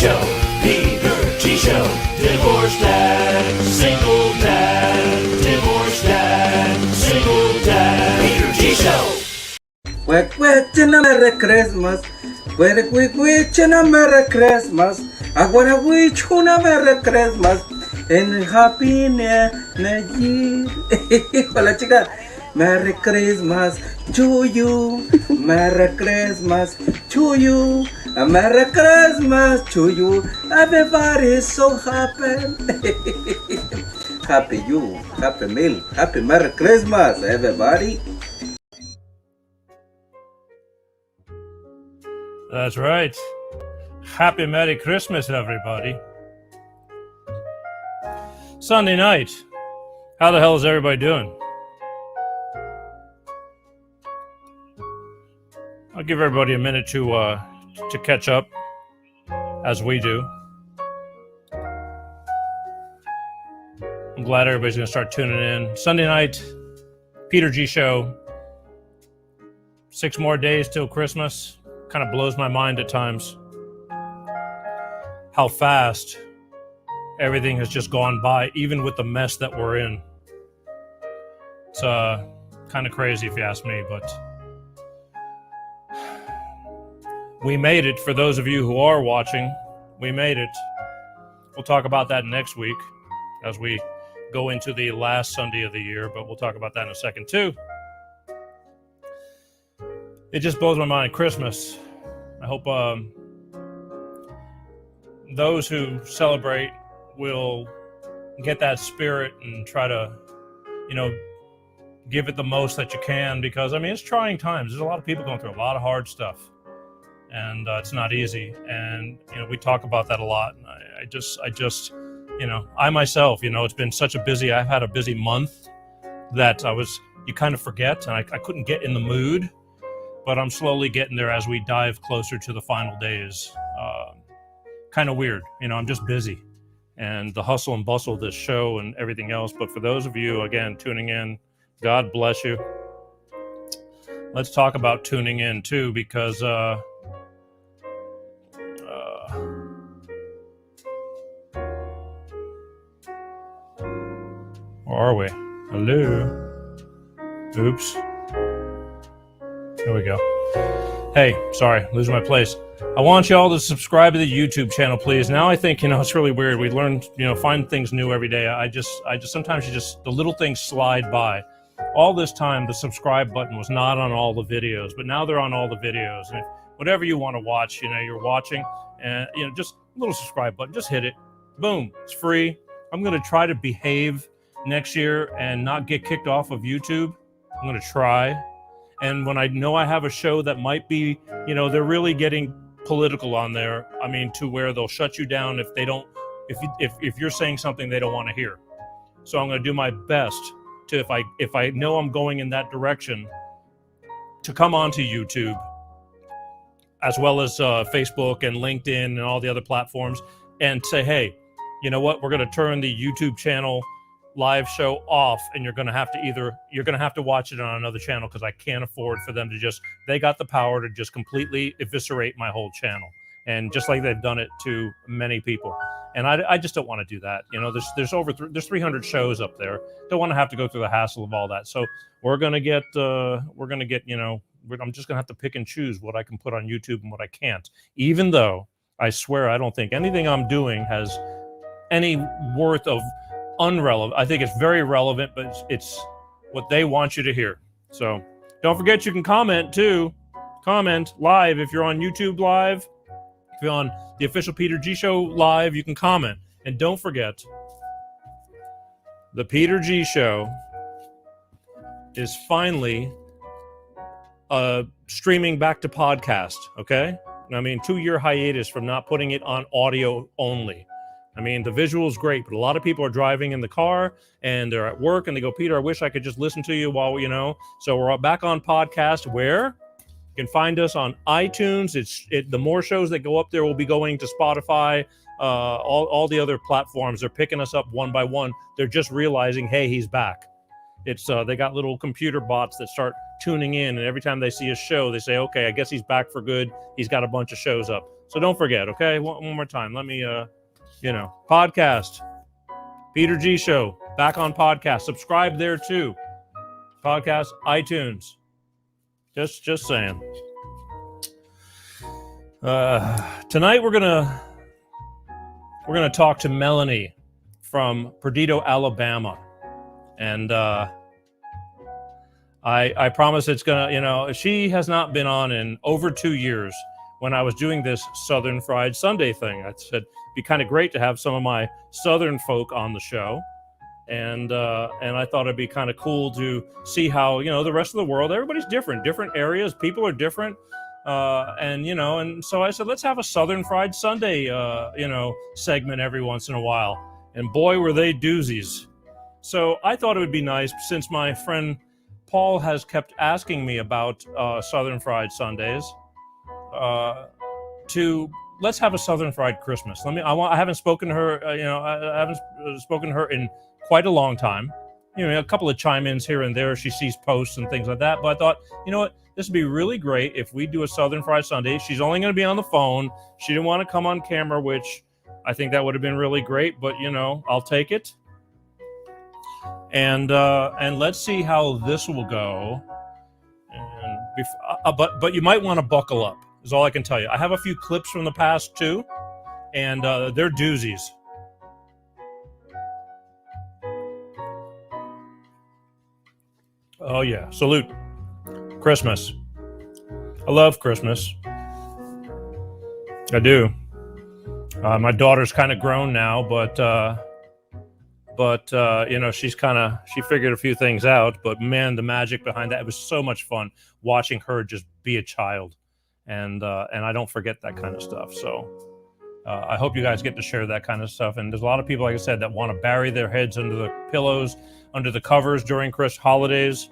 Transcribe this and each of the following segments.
Show. Peter G. Show. Divorced dad, single dad. Divorced dad, single dad. Peter G. Show. We're Merry Christmas. We're Merry Christmas. I wanna wish you a Merry Christmas and Happy New Year. Hola, chica. Merry Christmas to you. Merry Christmas to you. Merry Christmas to you. Everybody's so happy. Happy you. Happy meal. Happy Merry Christmas, everybody. That's right. Happy Merry Christmas, everybody. Sunday night. How the hell is everybody doing? I'll give everybody a minute to catch up, as we do. I'm glad everybody's going to start tuning in. Sunday night, Peter G. Show. 6 more days till Christmas. Kind of blows my mind at times how fast everything has just gone by, even with the mess that we're in. It's kind of crazy if you ask me, but we made it. For those of you who are watching, we made it. We'll talk about that next week as we go into the last Sunday of the year, but we'll talk about that in a second too. It just blows my mind. Christmas. I hope those who celebrate will get that spirit and try to, give it the most that you can, because, it's trying times. There's a lot of people going through a lot of hard stuff, and it's not easy. And, we talk about that a lot. And I myself, it's been I've had a busy month that you kind of forget, and I couldn't get in the mood. But I'm slowly getting there as we dive closer to the final days. Kind of weird. I'm just busy. And the hustle and bustle of this show and everything else. But for those of you, again, tuning in, God bless you. Let's talk about tuning in, too, because where are we? Hello? Oops. There we go. Hey, sorry, losing my place. I want you all to subscribe to the YouTube channel, please. Now I think, it's really weird. We learn, find things new every day. I just sometimes the little things slide by. All this time, the subscribe button was not on all the videos, but now they're on all the videos. And whatever you want to watch, you're watching, and, just a little subscribe button, just hit it. Boom, it's free. I'm going to try to behave next year and not get kicked off of YouTube. I'm going to try. And when I know I have a show that might be, they're really getting political on there. To where they'll shut you down if they don't, if you're saying something they don't want to hear. So I'm going to do my best to, if I know I'm going in that direction, to come onto YouTube, as well as Facebook and LinkedIn and all the other platforms, and say, hey, you know what? We're going to turn the YouTube channel live show off, and you're going to have to watch it on another channel, because I can't afford for them to they got the power to just completely eviscerate my whole channel, and just like they've done it to many people. And I just don't want to do that. There's 300 shows up there. Don't want to have to go through the hassle of all that. So I'm just going to have to pick and choose what I can put on YouTube and what I can't, even though I swear I don't think anything I'm doing has any worth of unrelevant. I think it's very relevant, but it's what they want you to hear. So don't forget, you can comment too. Comment live if you're on YouTube live. If you're on the official Peter G Show live, you can comment. And don't forget, the Peter G Show is finally streaming back to podcast. Okay, 2-year hiatus from not putting it on audio only. The visual is great, but a lot of people are driving in the car and they're at work and they go, Peter, I wish I could just listen to you while, So we're back on podcast, where you can find us on iTunes. The more shows that go up there will be going to Spotify, all the other platforms. They're picking us up one by one. They're just realizing, hey, he's back. They got little computer bots that start tuning in, and every time they see a show, they say, okay, I guess he's back for good. He's got a bunch of shows up. So don't forget, okay? One more time. Let me, podcast. Peter G Show, back on podcast. Subscribe there too. Podcast, iTunes. Just saying. Tonight we're gonna talk to Melanie from Perdido, Alabama, and I promise it's gonna. She has not been on in over 2 years. When I was doing this Southern Fried Sunday thing, I said it'd be kind of great to have some of my Southern folk on the show, and I thought it'd be kind of cool to see how the rest of the world. Everybody's different areas, people are different, and so I said let's have a Southern Fried Sunday segment every once in a while, and boy were they doozies. So I thought it would be nice, since my friend Paul has kept asking me about Southern Fried Sundays. Let's have a Southern Fried Christmas. I haven't spoken to her. I haven't spoken to her in quite a long time. A couple of chime-ins here and there. She sees posts and things like that. But I thought, what, this would be really great if we do a Southern Fried Sunday. She's only going to be on the phone. She didn't want to come on camera, which I think that would have been really great. But I'll take it. And let's see how this will go. And but you might want to buckle up. Is all I can tell you. I have a few clips from the past too, and they're doozies. Oh yeah, salute. Christmas. I love Christmas. I do. My daughter's kind of grown now, but she figured a few things out. But man, the magic behind that, it was so much fun watching her just be a child. And I don't forget that kind of stuff. So I hope you guys get to share that kind of stuff. And there's a lot of people, like I said, that want to bury their heads under the pillows, under the covers during Christmas holidays,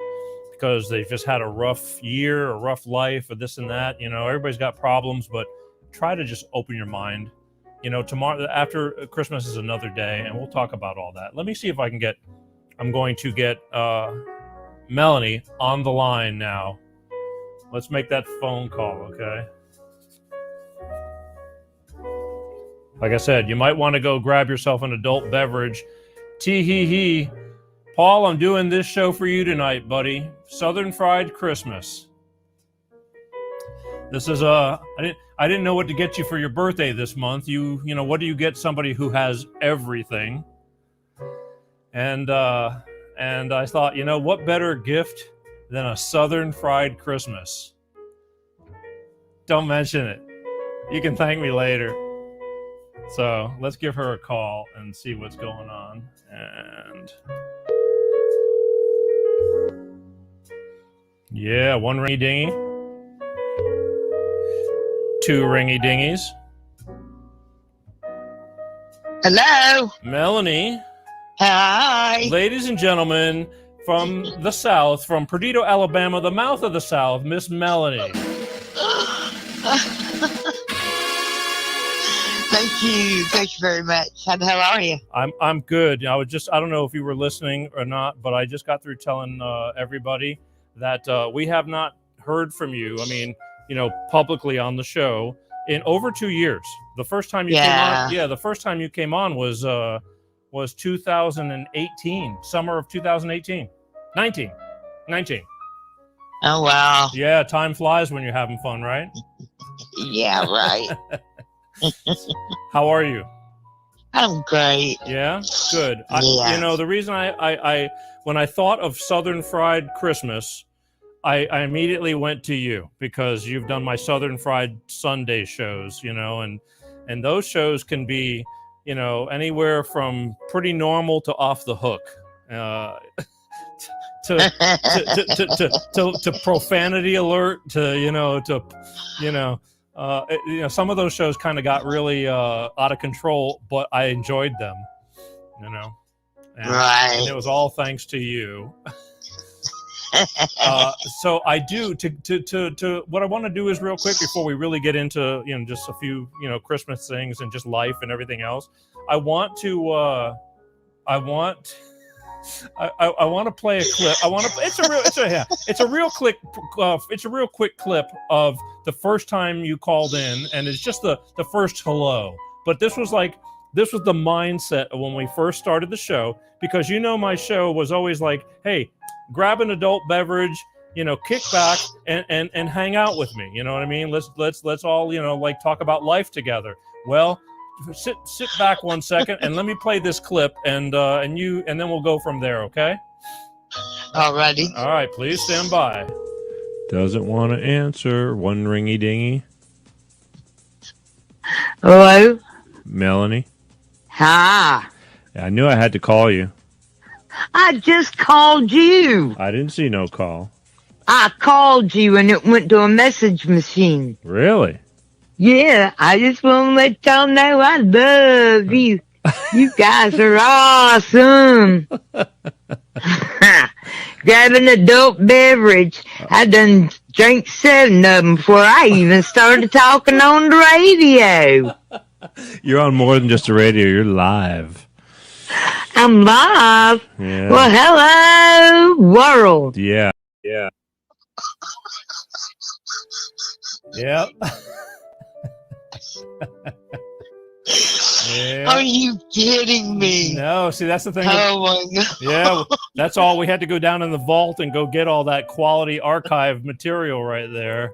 because they've just had a rough year, a rough life, or this and that. Everybody's got problems, but try to just open your mind. Tomorrow, after Christmas, is another day, and we'll talk about all that. Let me see if I'm going to get Melanie on the line now. Let's make that phone call, okay? Like I said, you might want to go grab yourself an adult beverage. Tee-hee-hee. Paul, I'm doing this show for you tonight, buddy. Southern Fried Christmas. This is I didn't know what to get you for your birthday this month. What do you get somebody who has everything? And I thought, what better gift than a Southern Fried Christmas? Don't mention it. You can thank me later. So let's give her a call and see what's going on. And yeah, one ringy dingy, two ringy dingies. Hello. Melanie. Hi. Ladies and gentlemen, from the South, from Perdido, Alabama, the mouth of the South, Miss Melanie. Thank you very much. How are you? I'm good. I don't know if you were listening or not, but I just got through telling everybody that we have not heard from you. Publicly on the show in over 2 years. The first time you came on was 2018, summer of 2018. 19. Oh, wow. Yeah, time flies when you're having fun, right? Yeah, right. How are you? I'm great. Yeah? Good. Yeah. The reason I when I thought of Southern Fried Christmas, I immediately went to you because you've done my Southern Fried Sunday shows, and those shows can be, anywhere from pretty normal to off the hook, to profanity alert, some of those shows kind of got really out of control, but I enjoyed them, right. And it was all thanks to you. So I do to what I want to do is real quick before we really get into just a few Christmas things and just life and everything else. I want I want to play a clip. It's a real quick clip of the first time you called in, and it's just the first hello. But this was the mindset of when we first started the show, because my show was always like, hey, grab an adult beverage, kick back and hang out with me. You know what I mean? Let's all, like talk about life together. Well, sit back 1 second and let me play this clip and then we'll go from there, okay? Alrighty. All right, please stand by. Doesn't want to answer. One ringy dingy. Hello? Melanie? Hi. I knew I had to call you. I just called you. I didn't see no call. I called you and it went to a message machine. Really? Yeah, I just want to let y'all know I love you. You guys are awesome. Grab an adult beverage. I done drank 7 of them before I even started talking on the radio. You're on more than just the radio. You're live. I'm live. Yeah. Well, hello, world. Yeah. Yeah. Yep. Yeah. Are you kidding me? No, see, that's the thing. Oh my God. Yeah, that's all. We had to go down in the vault and go get all that quality archive material right there.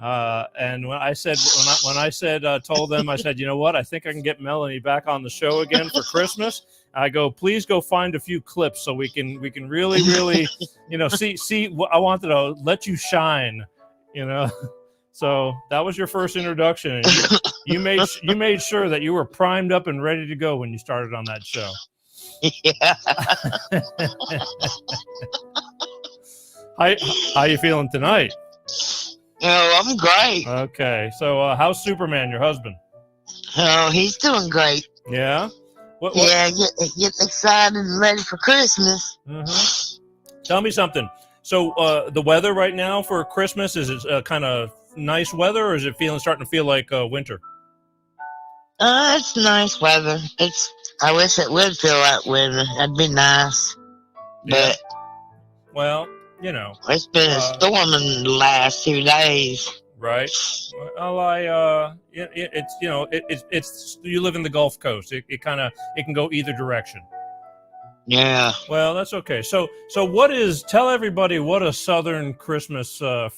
And when I told them, I said, you know what? I think I can get Melanie back on the show again for Christmas. I go, please go find a few clips so we can really, see. I wanted to let you shine, So that was your first introduction. And you made sure that you were primed up and ready to go when you started on that show. Yeah. How you feeling tonight? Oh, I'm great. Okay, so how's Superman, your husband? Oh, he's doing great. Yeah. What? Yeah, getting excited and ready for Christmas. Mm-hmm. Tell me something. So the weather right now for Christmas, is it kind of nice weather, or is it starting to feel like winter? It's nice weather. I wish it would feel like winter. That'd be nice. But Yeah. Well, it's been storming the last 2 days. right. Well, it's you live in the Gulf Coast. It can go either direction. Yeah. Well, that's okay. So tell everybody what a Southern Christmas, for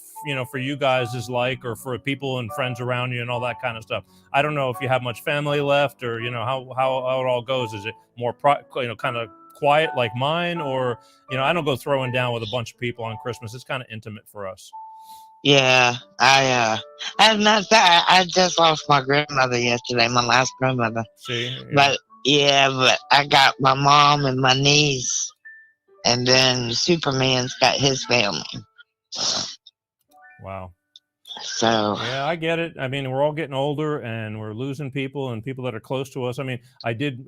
you guys is like, or for people and friends around you and all that kind of stuff. I don't know if you have much family left, or, how it all goes. Is it more, kind of quiet like mine, or, I don't go throwing down with a bunch of people on Christmas. It's kind of intimate for us. Yeah. I just lost my grandmother yesterday, my last grandmother. See? Yeah. But I got my mom and my niece, and then Superman's got his family. Wow. So yeah, I get it. I mean, we're all getting older and we're losing people and people that are close to us. I mean, I did,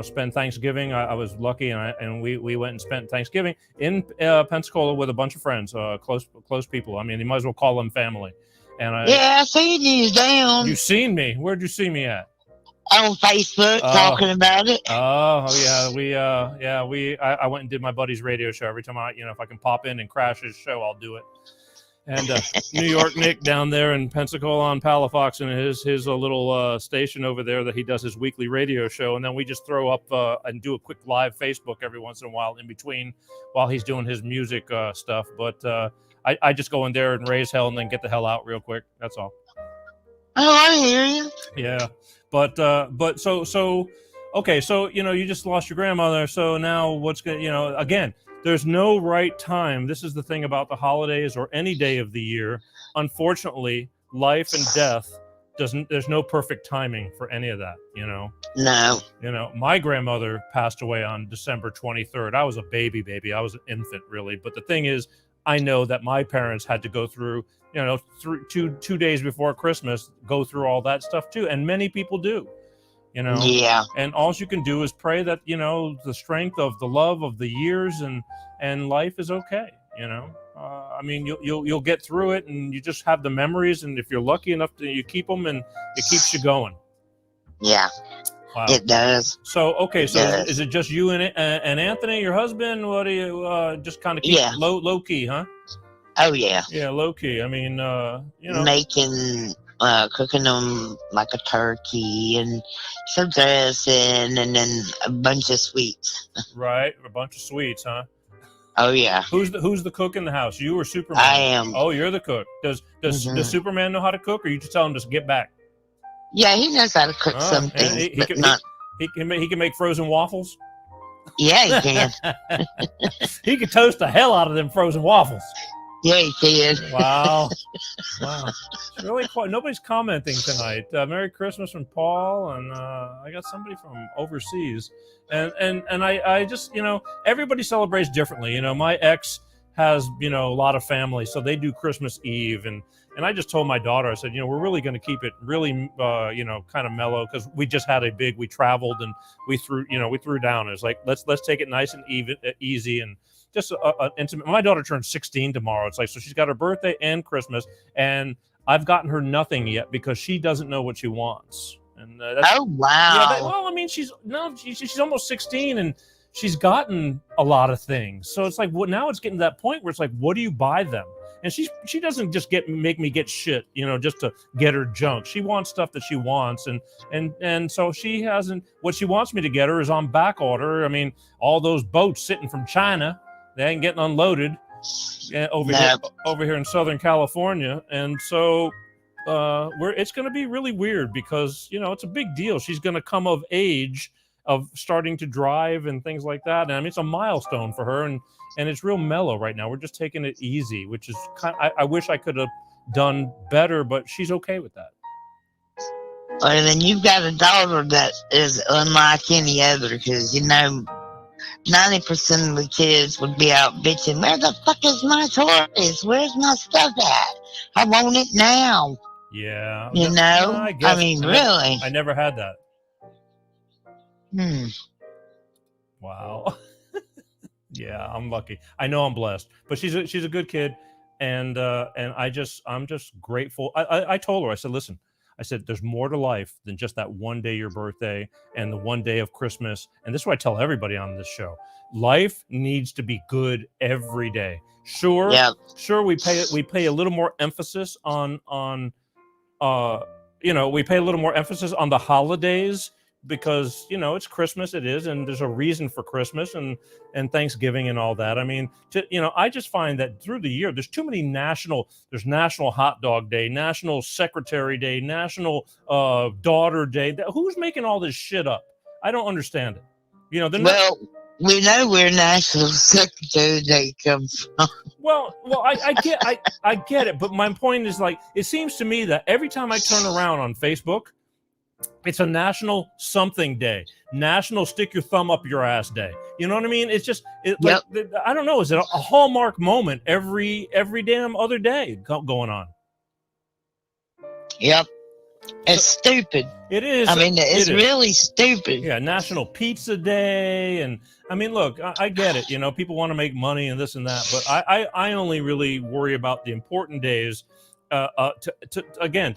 spend Thanksgiving. I was lucky, and we went and spent Thanksgiving in Pensacola with a bunch of friends, close people. I mean, you might as well call them family. And I seen you down. You seen me? Where'd you see me at? On Facebook, talking about it. Oh yeah, I went and did my buddy's radio show. Every time if I can pop in and crash his show, I'll do it. And New York Nick down there in Pensacola on Palafox, and his little station over there that he does his weekly radio show. And then we just throw up and do a quick live Facebook every once in a while in between while he's doing his music stuff. But I just go in there and raise hell and then get the hell out real quick. That's all. Oh, I hear you. Yeah. But so okay, so you just lost your grandmother, so now what's gonna again, there's no right time. This is the thing about the holidays or any day of the year. Unfortunately, life and death there's no perfect timing for any of that, No. My grandmother passed away on December 23rd. I was a baby. I was an infant, really. But the thing is, I know that my parents had to go through, 2 days before Christmas, go through all that stuff too. And many people do, Yeah. And all you can do is pray that, the strength of the love of the years and life is okay. I mean, you'll get through it, and you just have the memories. And if you're lucky enough you keep them, and it keeps you going. Yeah. Wow. It does. So okay, It so does. is it just you and Anthony, your husband? What do you just kind of keep Yeah. low key, huh? Oh yeah. Yeah, low key. I mean, Making cooking them like a turkey and some dressing and then a bunch of sweets. right, a bunch of sweets, huh? Oh yeah. Who's the cook in the house? You or Superman? I am. Oh, you're the cook. Does Superman know how to cook, or you just tell him to get back? Yeah, he knows how to cook Oh, some yeah, things, but not. He can make frozen waffles. Yeah, he can. He could toast the hell out of them frozen waffles. Yeah, he can. Wow. Wow. It's really quite, nobody's commenting tonight. Merry Christmas from Paul, and I got somebody from overseas. And I just, everybody celebrates differently. My ex has, a lot of family, so they do Christmas Eve. And I just told my daughter, I said, we're really going to keep it really, kind of mellow, because we just had we traveled and we threw down. It's like, let's take it nice and easy, and just intimate. My daughter turns 16 tomorrow. It's like, so she's got her birthday and Christmas, and I've gotten her nothing yet because she doesn't know what she wants. And oh wow! Yeah, I mean, she's almost 16, and she's gotten a lot of things. So it's like, now it's getting to that point where it's like, what do you buy them? And she doesn't just make me get shit, just to get her junk. She wants stuff that she wants, and so she hasn't. What she wants me to get her is on back order. I mean, all those boats sitting from China, they ain't getting unloaded over here in Southern California, and so it's going to be really weird because it's a big deal. She's going to come of age of starting to drive and things like that. And I mean, it's a milestone for her, and it's real mellow right now. We're just taking it easy, which is I wish I could have done better, but she's okay with that. Well, then you've got a daughter that is unlike any other, because 90% of the kids would be out bitching, where the fuck is my toys? Where's my stuff at? I want it now. Yeah. I mean, really. I never had that. Wow. Yeah, I'm lucky. I know I'm blessed, but she's a good kid, and I'm just grateful. I told her, I said, listen, I said, there's more to life than just that one day your birthday and the one day of Christmas. And this is what I tell everybody on this show. Life needs to be good every day. Sure, we pay a little more emphasis on we pay a little more emphasis on the holidays because it's Christmas, it is, and there's a reason for Christmas and Thanksgiving and all that. I mean, I just find that through the year there's too many there's National Hot Dog Day, National Secretary Day, National Daughter Day. Who's making all this shit up? I don't understand it. We know where National Secretary Day comes from. Well, I get it, but my point is, like, it seems to me that every time I turn around on Facebook, it's a National Something Day, National Stick Your Thumb Up Your Ass Day. You know what I mean? It's just, like, I don't know. Is it a Hallmark moment every damn other day going on? Yep. It's stupid. It is. I mean, it's really stupid. Yeah, National Pizza Day, and I mean, look, I get it. People want to make money and this and that, but I only really worry about the important days. To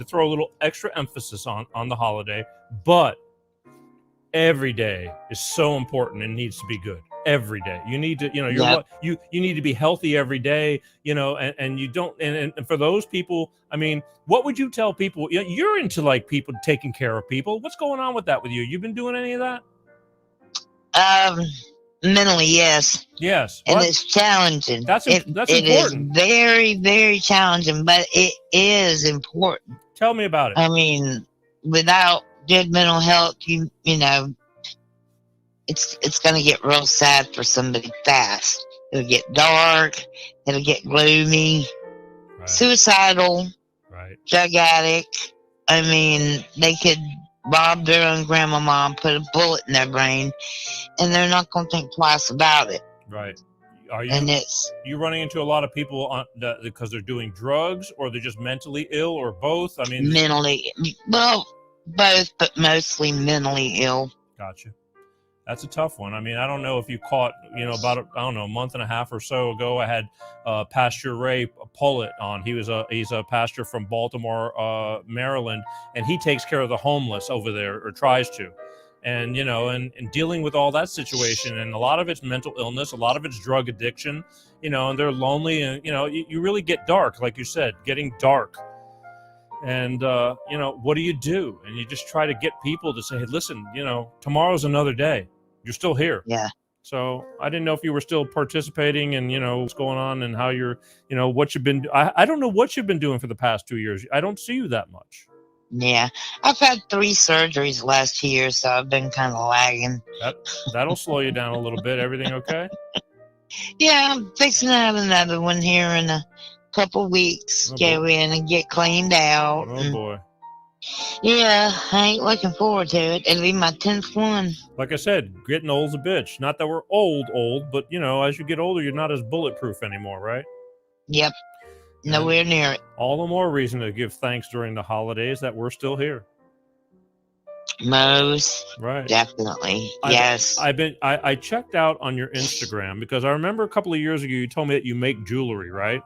throw a little extra emphasis on the holiday, but every day is so important and needs to be good. Every day you need to, you need to be healthy every day, and you don't, and for those people, I mean, what would you tell people? You're into, like, people taking care of people. What's going on with that with you? You've been doing any of that? Mentally, yes. Yes. And it's challenging. That's important. It is very, very challenging, but it is important. Tell me about it. I mean, without good mental health, it's going to get real sad for somebody fast. It'll get dark. It'll get gloomy, suicidal, drug addict. I mean, they could rob their own grandmama and put a bullet in their brain, and they're not going to think twice about it. Right. Are you? And you running into a lot of people because they're doing drugs, or they're just mentally ill, or both? I mean, mentally, well, both, but mostly mentally ill. Gotcha. That's a tough one. I mean, I don't know if you caught, about a month and a half or so ago, I had Pastor Ray Pullitt on. He's a pastor from Baltimore, Maryland, and he takes care of the homeless over there, or tries to. and and dealing with all that situation, and a lot of it's mental illness, a lot of it's drug addiction, and they're lonely, and you really get dark, like you said, getting dark. And what do? And you just try to get people to say, hey, listen, tomorrow's another day. You're still here. Yeah. So I didn't know if you were still participating and, what's going on and how you're, what you've been, I don't know what you've been doing for the past 2 years. I don't see you that much. Yeah. I've had 3 surgeries last 2 years, so I've been kind of lagging. That'll slow you down a little bit. Everything okay? Yeah, I'm fixing to have another one here in a couple weeks. Go in and get cleaned out. Oh, boy. Yeah, I ain't looking forward to it. It'll be my 10th one. Like I said, getting old's a bitch. Not that we're old, but, as you get older, you're not as bulletproof anymore, right? Yep. Nowhere near it. All the more reason to give thanks during the holidays that we're still here. Most right. Definitely. Yes. I checked out on your Instagram because I remember a couple of years ago you told me that you make jewelry, right?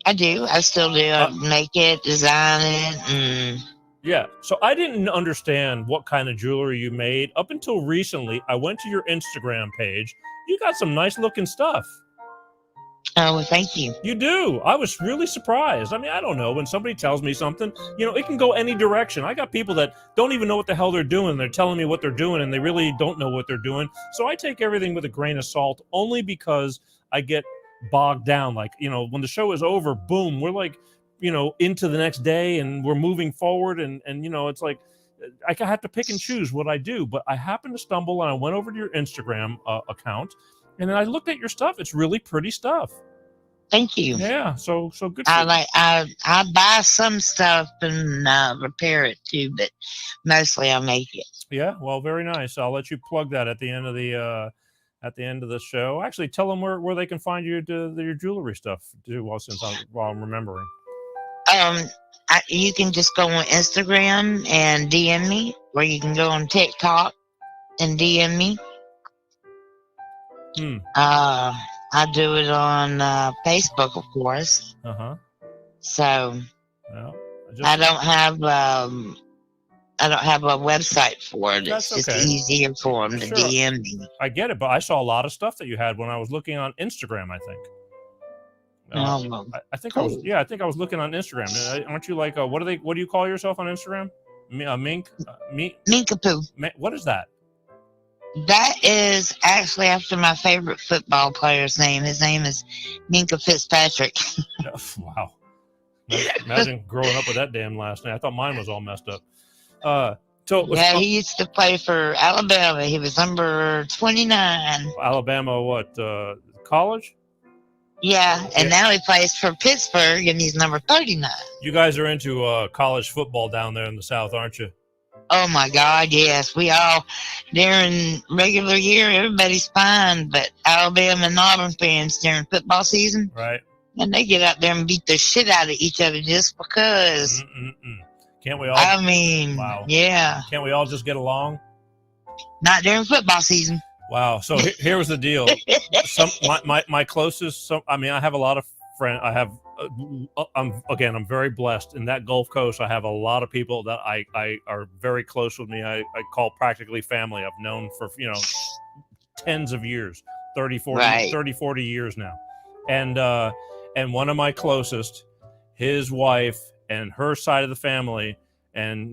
I do. I still do. I make it, design it, Yeah, so I didn't understand what kind of jewelry you made. Up until recently, I went to your Instagram page. You got some nice looking stuff. Oh, well, thank you. You do. I was really surprised. I mean, I don't know. When somebody tells me something, it can go any direction. I got people that don't even know what the hell they're doing. They're telling me what they're doing, and they really don't know what they're doing. So I take everything with a grain of salt, only because I get bogged down. Like, when the show is over, boom, we're like, into the next day, and we're moving forward, and it's like I have to pick and choose what I do. But I happened to stumble, and I went over to your Instagram account, and then I looked at your stuff. It's really pretty stuff. Thank you. Yeah, so good. I buy some stuff and repair it too, but mostly I make it. Yeah, well, very nice. I'll let you plug that at the end of the show. Actually, tell them where they can find you to your jewelry stuff too. While I'm remembering. You can just go on Instagram and DM me, or you can go on TikTok and DM me. I do it on Facebook, of course. So I don't have a website for it. It's just easier for them to DM me. I get it, but I saw a lot of stuff that you had when I was looking on Instagram, I think. I think cool. I was looking on Instagram. Aren't you like what do you call yourself on Instagram? Minkapoo. What is that? That is actually after my favorite football player's name. His name is Minka Fitzpatrick. Wow. Imagine growing up with that damn last name. I thought mine was all messed up. He used to play for Alabama. He was number 29. Alabama, what? College? Yeah, and now he plays for Pittsburgh, and he's number 39. You guys are into college football down there in the South, aren't you? Oh, my God, yes. We all, during regular year, everybody's fine, but Alabama and Auburn fans during football season, right? And they get out there and beat the shit out of each other just because. Can't we all? I mean, wow. Yeah. Can't we all just get along? Not during football season. Wow. So here was the deal. My closest. I have a lot of friends. I'm very blessed. In that Gulf Coast, I have a lot of people that I are very close with me. I call practically family. I've known for tens of years, 30, 40 years now. And one of my closest, his wife and her side of the family, and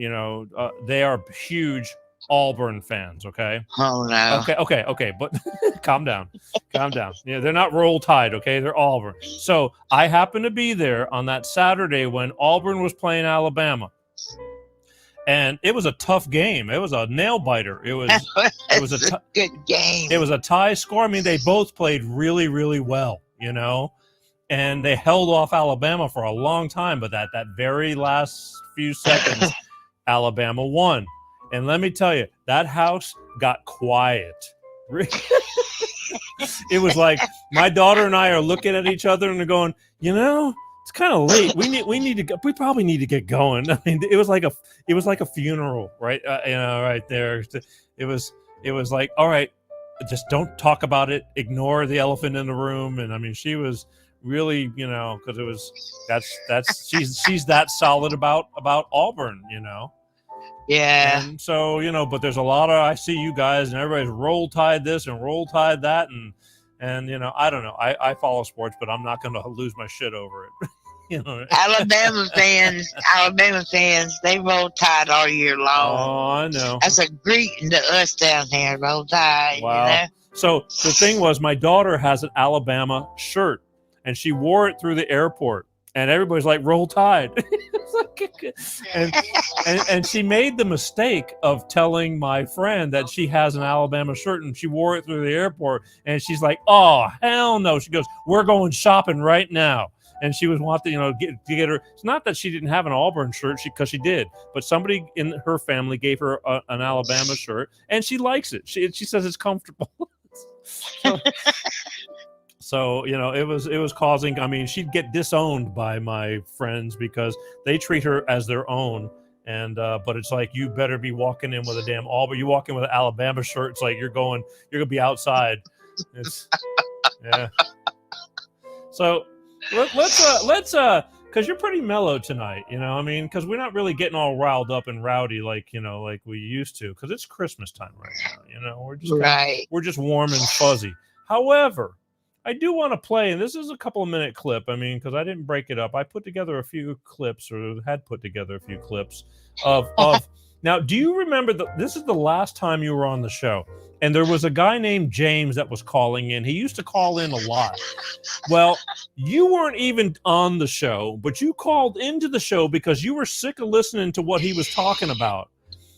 they are huge Auburn fans. Okay. Oh no. Okay. But calm down. Yeah, they're not Roll Tide. Okay, they're Auburn. So I happened to be there on that Saturday when Auburn was playing Alabama, and it was a tough game. It was a nail biter. It was a good game. It was a tie score. I mean, they both played really, really well. And they held off Alabama for a long time, but that very last few seconds, Alabama won. And let me tell you, that house got quiet. It was like my daughter and I are looking at each other and they're going, it's kind of late. We probably need to get going. I mean, it was like a funeral, right? Right there. It was like, all right, just don't talk about it. Ignore the elephant in the room. And I mean, she was really, because it was she's that solid about Auburn, Yeah. And so, but there's a lot of, I see you guys and everybody's roll tide this and roll tide that. And I don't know. I follow sports, but I'm not going to lose my shit over it. Alabama fans, they roll tide all year long. Oh, I know. That's a greeting to us down here, roll tide. Wow. So the thing was, my daughter has an Alabama shirt, and she wore it through the airport, and everybody's like, "Roll Tide!" and she made the mistake of telling my friend that she has an Alabama shirt, and she wore it through the airport, and she's like, "Oh, hell no!" She goes, "We're going shopping right now." And she was wanting, to get her. It's not that she didn't have an Auburn shirt, because she did. But somebody in her family gave her an Alabama shirt, and she likes it. She says it's comfortable. So it was causing. I mean, she'd get disowned by my friends because they treat her as their own. And but it's like, you better be walking in with a damn Auburn. You walk in with an Alabama shirt, it's like you're gonna be outside. Yeah. So. Let's because you're pretty mellow tonight, because we're not really getting all riled up and rowdy like we used to, because it's Christmas time right now. We're just warm and fuzzy. However, I do want to play, and this is a couple of minute clip. I mean, because I didn't break it up. I put together a few clips, or had put together a few clips of now. Do you remember this is the last time you were on the show? And there was a guy named James that was calling in. He used to call in a lot. Well, you weren't even on the show, but you called into the show because you were sick of listening to what he was talking about.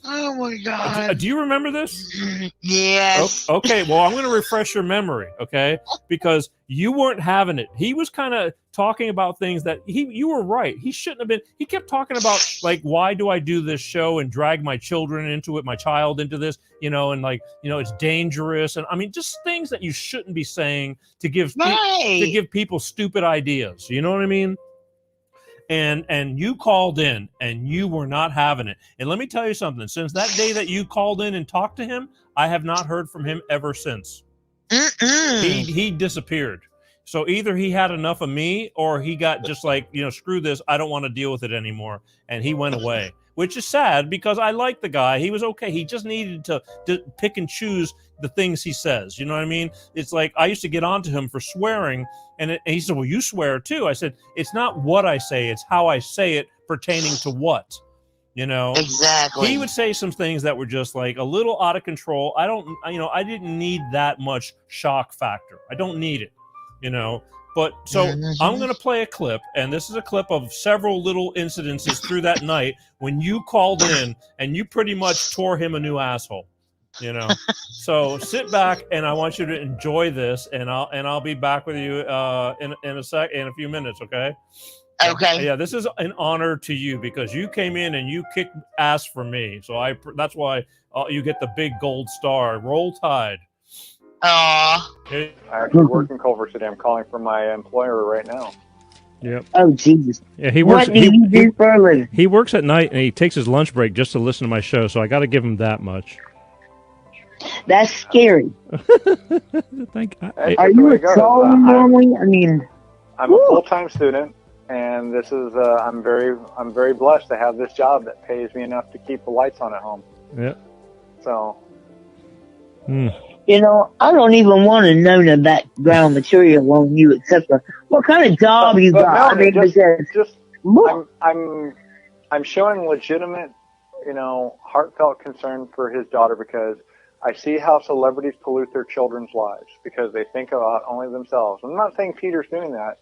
Oh, my God. Do you remember this? Yes. Okay, well, I'm going to refresh your memory, okay? Because you weren't having it. He was kind of talking about things that you were right. He shouldn't have been. He kept talking about, like, why do I do this show and drag my children into it, my child into this, and it's dangerous. And I mean, just things that you shouldn't be saying to give people stupid ideas. You know what I mean? And you called in and you were not having it. And let me tell you something. Since that day that you called in and talked to him, I have not heard from him ever since. He disappeared. So either he had enough of me, or he got just like, screw this, I don't want to deal with it anymore. And he went away, which is sad because I like the guy. He was okay. He just needed to pick and choose the things he says. You know what I mean? It's like, I used to get on to him for swearing, and he said, well, you swear too. I said, it's not what I say, it's how I say it pertaining to what. Exactly. He would say some things that were just like a little out of control. I didn't need that much shock factor. I don't need it, But so I'm going to play a clip, and this is a clip of several little incidences through that night when you called in and you pretty much tore him a new asshole, So sit back, and I want you to enjoy this, and I'll be back with you in a few minutes, okay? Okay. Yeah, this is an honor to you because you came in and you kicked ass for me. So that's why you get the big gold star. Roll Tide. I actually work in Culver City. I'm calling from my employer right now. Yep. Oh, Jesus. Yeah, he works. What do you do for a living? He works at night, and he takes his lunch break just to listen to my show. So I got to give him that much. That's scary. Are you a troll normally? I mean, I'm a full-time student, and this is I'm very blessed to have this job that pays me enough to keep the lights on at home. Yeah. So. I don't even want to know the background material on you, except for what kind of job you got. Melanie, I'm showing legitimate, heartfelt concern for his daughter because I see how celebrities pollute their children's lives because they think about only themselves. I'm not saying Peter's doing that.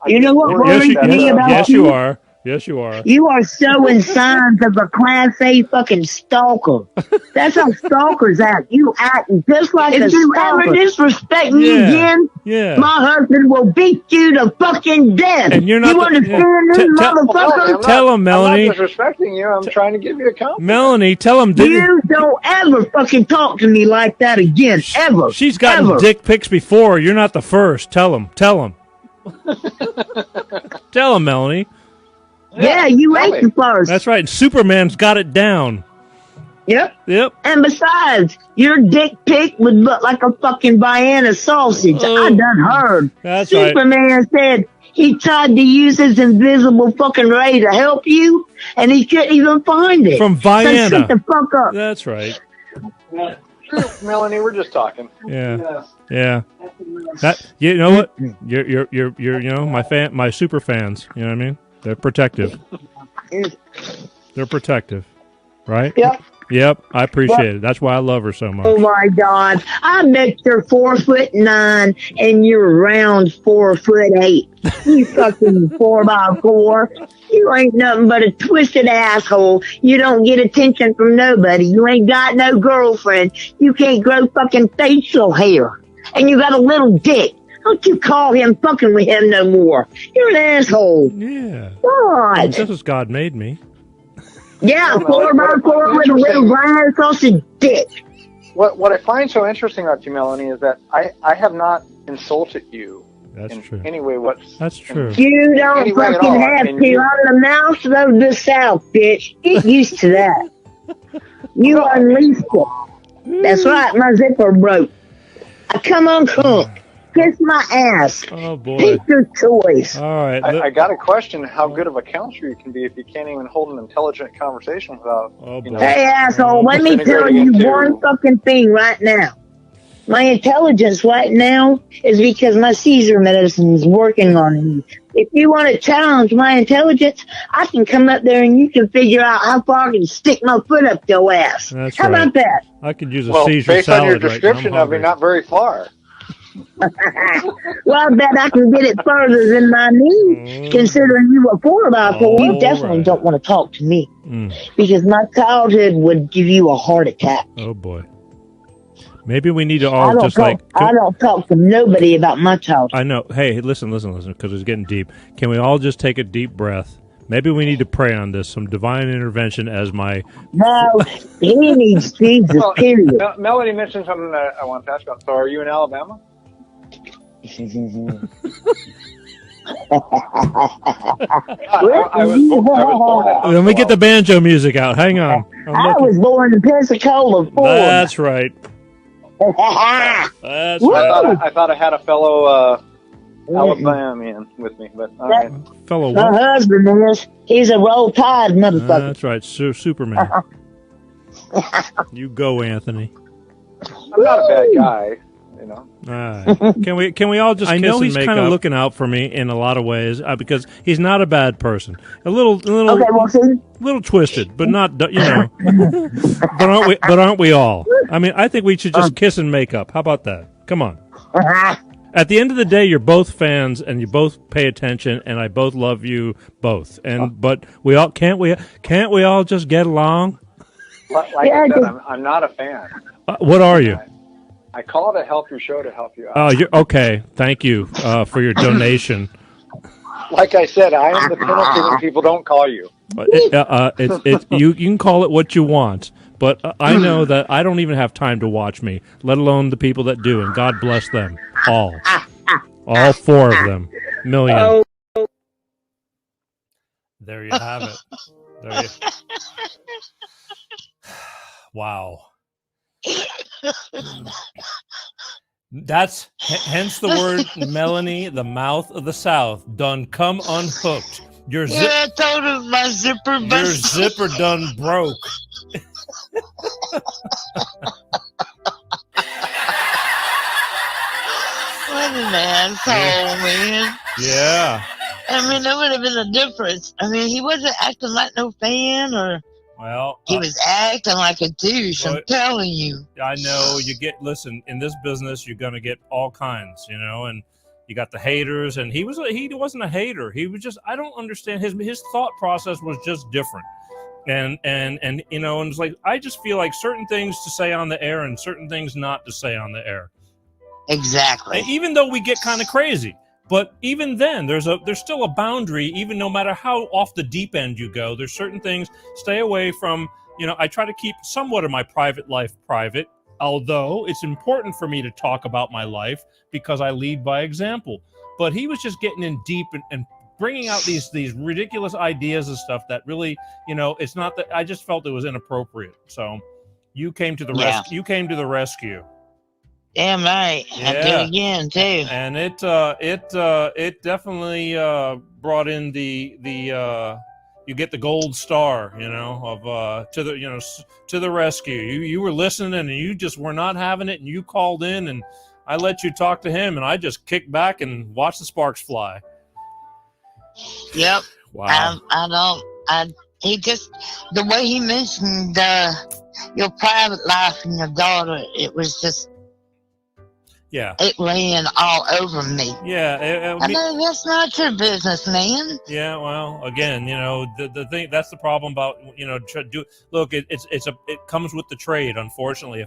You know what worries me about Yes, you are. Yes, you are. You are showing signs of a Class A fucking stalker. That's how stalkers act. You act just like a stalker. If you ever disrespect me again, my husband will beat you to fucking death. And you're not. You understand this, motherfucker? Tell him, Melanie. I'm not disrespecting you. I'm trying to give you a compliment. Melanie, tell him. You don't ever fucking talk to me like that again, ever. She's gotten dick pics before. You're not the first. Tell him. Tell him. Tell him, Melanie. Yeah, you ain't the first. That's right. Superman's got it down. Yep. Yep. And besides, your dick pic would look like a fucking Vienna sausage. I done heard. That's Superman said he tried to use his invisible fucking ray to help you, and he couldn't even find it. From Vienna. So shut the fuck up. That's right. Melanie, we're just talking. Yeah. Yeah. That, you know what? You're you know, my super fans, you know what I mean? They're protective. They're protective. Right? Yep. Yep, I appreciate it. That's why I love her so much. Oh my God! I bet you're 4'9" and you're around 4'8". You fucking 4x4. You ain't nothing but a twisted asshole. You don't get attention from nobody. You ain't got no girlfriend. You can't grow fucking facial hair, and you got a little dick. Don't you call him fucking with him no more. You're an asshole. Yeah. God. This is God made me. Yeah, 4x4 with a little Brian sausage dick. What I find so interesting about you, Melanie, is that I have not insulted you. That's true. Any way That's true. You don't fucking have to. I'm the mouse of the South, bitch. Get used to that. You unleashed it. That's right, my zipper broke. Come on, cook. Kiss my ass. Oh, boy. Pick your choice. All right. I got a question how good of a counselor you can be if you can't even hold an intelligent conversation without, Hey, asshole, let me tell you one fucking thing right now. My intelligence right now is because my Caesar medicine is working on me. If you want to challenge my intelligence, I can come up there and you can figure out how far I can stick my foot up your ass. That's how right. about that? I could use a well, Caesar based salad on your right now. description of me, not very far. Well, I bet I can get it further than my knee, considering you were 4x4. You definitely don't want to talk to me because my childhood would give you a heart attack. Oh, boy. Maybe we need to all just I don't talk to nobody about my childhood. I know. Hey, listen, because it's getting deep. Can we all just take a deep breath? Maybe we need to pray on this, some divine intervention as my... No, he needs Jesus, period. Melanie mentioned something that I want to ask about. So are you in Alabama? Let me get the banjo music out. Hang on. I was born in Pensacola, Florida. That's right. That's right. I thought I had a fellow Alabamian with me, but all right. Fellow my husband is. He's a Roll Tide motherfucker. That's right, Superman. You go, Anthony. I'm not a bad guy. You know. Can we all just? I know he's kind of looking out for me in a lot of ways because he's not a bad person. A little twisted, but not but aren't we all? I mean, I think we should just kiss and make up. How about that? Come on. At the end of the day, you're both fans and you both pay attention, and I both love you both. But we all can't we all just get along? Like I said, I'm not a fan. What are you? I call it a help your show to help you out. Oh, you're okay. Thank you for your donation. Like I said, I am the penalty when people don't call you. You can call it what you want, but I know that I don't even have time to watch me, let alone the people that do, and God bless them all 4 of them, million. There you have it. Wow. That's hence the word Melanie, the mouth of the South, done come unhooked. I told him my zipper busted. Your zipper done broke. What an asshole, man. Yeah. I mean, there would have been a difference. I mean, he wasn't acting like no fan or... Well, he was acting like a douche. I'm telling you. I know listen, in this business, you're going to get all kinds, and you got the haters, and he wasn't a hater. He was just, I don't understand his thought process was just different. And it's like, I just feel like certain things to say on the air and certain things not to say on the air. Exactly. Even though we get kind of crazy. But even then, there's still a boundary, even no matter how off the deep end you go. There's certain things, stay away from, I try to keep somewhat of my private life private, although it's important for me to talk about my life because I lead by example. But he was just getting in deep and bringing out these ridiculous ideas and stuff that really, it's not that, I just felt it was inappropriate. So You came to the Yeah. rescue. You came to the rescue. Damn right. I do Yeah. again too. And it definitely brought in the you get the gold star, of to the rescue. You were listening and you just were not having it, and you called in and I let you talk to him, and I just kicked back and watched the sparks fly. Yep. Wow. He just, the way he mentioned your private life and your daughter, it was just, Yeah. it laying all over me. Yeah. I mean, that's not your business, man. Yeah, well, again, the thing, that's the problem about, look, it comes with the trade, unfortunately.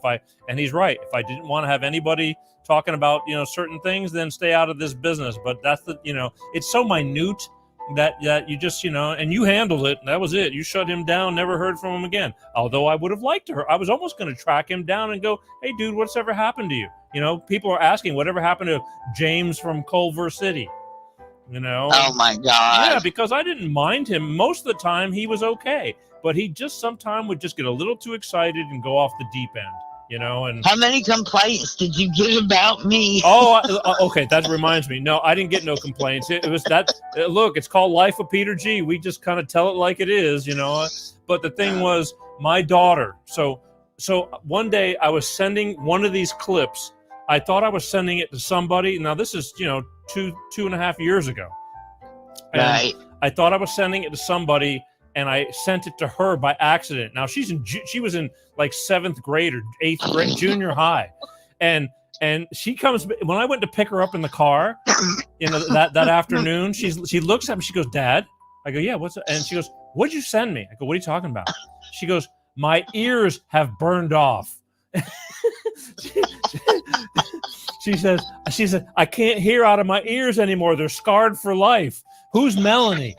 And he's right. If I didn't want to have anybody talking about, certain things, then stay out of this business. But that's it's so minute that you just, and you handled it. That was it. You shut him down, never heard from him again. Although I would have liked to. I was almost going to track him down and go, hey, dude, what's ever happened to you? People are asking, whatever happened to James from Culver City? Oh my God. Yeah, because I didn't mind him. Most of the time he was okay, but he just sometimes would just get a little too excited and go off the deep end, and how many complaints did you get about me? Okay, that reminds me. No, I didn't get no complaints. It was that look, it's called Life of Peter G. We just kind of tell it like it is, but the thing was my daughter. So one day I was sending one of these clips. I thought I was sending it to somebody. Now this is, 2.5 years ago. And Right. I thought I was sending it to somebody, and I sent it to her by accident. Now she was in like 7th grade or 8th grade, junior high, and she comes when I went to pick her up in the car, that afternoon. She looks at me. She goes, "Dad." I go, "Yeah, what's that?" And she goes, "What'd you send me?" I go, "What are you talking about?" She goes, "My ears have burned off." She said, "I can't hear out of my ears anymore. They're scarred for life." Who's Melanie?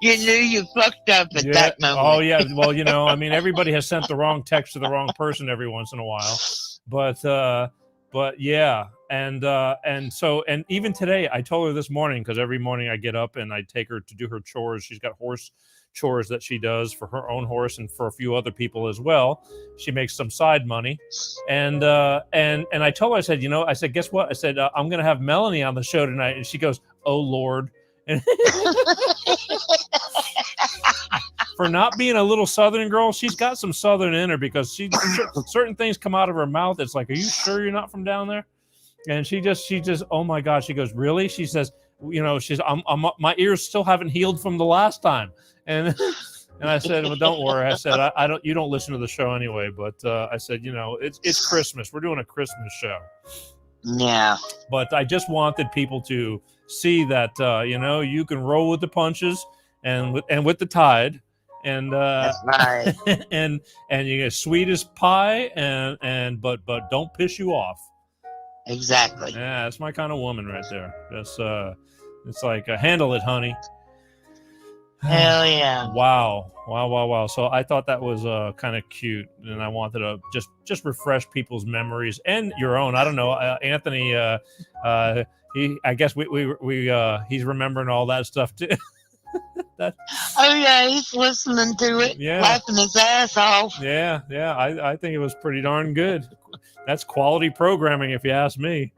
You knew you fucked up at that moment. Oh yeah. Well, everybody has sent the wrong text to the wrong person every once in a while, but yeah. And even today, I told her this morning, because every morning I get up and I take her to do her chores. She's got horse chores that she does for her own horse and for a few other people as well. She makes some side money, and I told her, I said, guess what? I said, I'm going to have Melanie on the show tonight, and she goes, "Oh Lord." And for not being a little Southern girl, she's got some Southern in her, because certain things come out of her mouth. It's like, are you sure you're not from down there? And she just, oh my God. She goes, really? She says, my ears still haven't healed from the last time. And I said, well, don't worry. I said, you don't listen to the show anyway. But I said, it's Christmas. We're doing a Christmas show. Yeah. But I just wanted people to see that, you can roll with the punches and with the tide. And that's right. and you get sweet as pie, but don't piss you off. Exactly. Yeah, that's my kind of woman right there. That's it's like, handle it, honey. Hell yeah. Wow. So I thought that was kind of cute, and I wanted to just refresh people's memories and your own. I don't know, Anthony. I guess he's remembering all that stuff too. Oh yeah, he's listening to it, laughing his ass off. Yeah. I think it was pretty darn good. That's quality programming, if you ask me.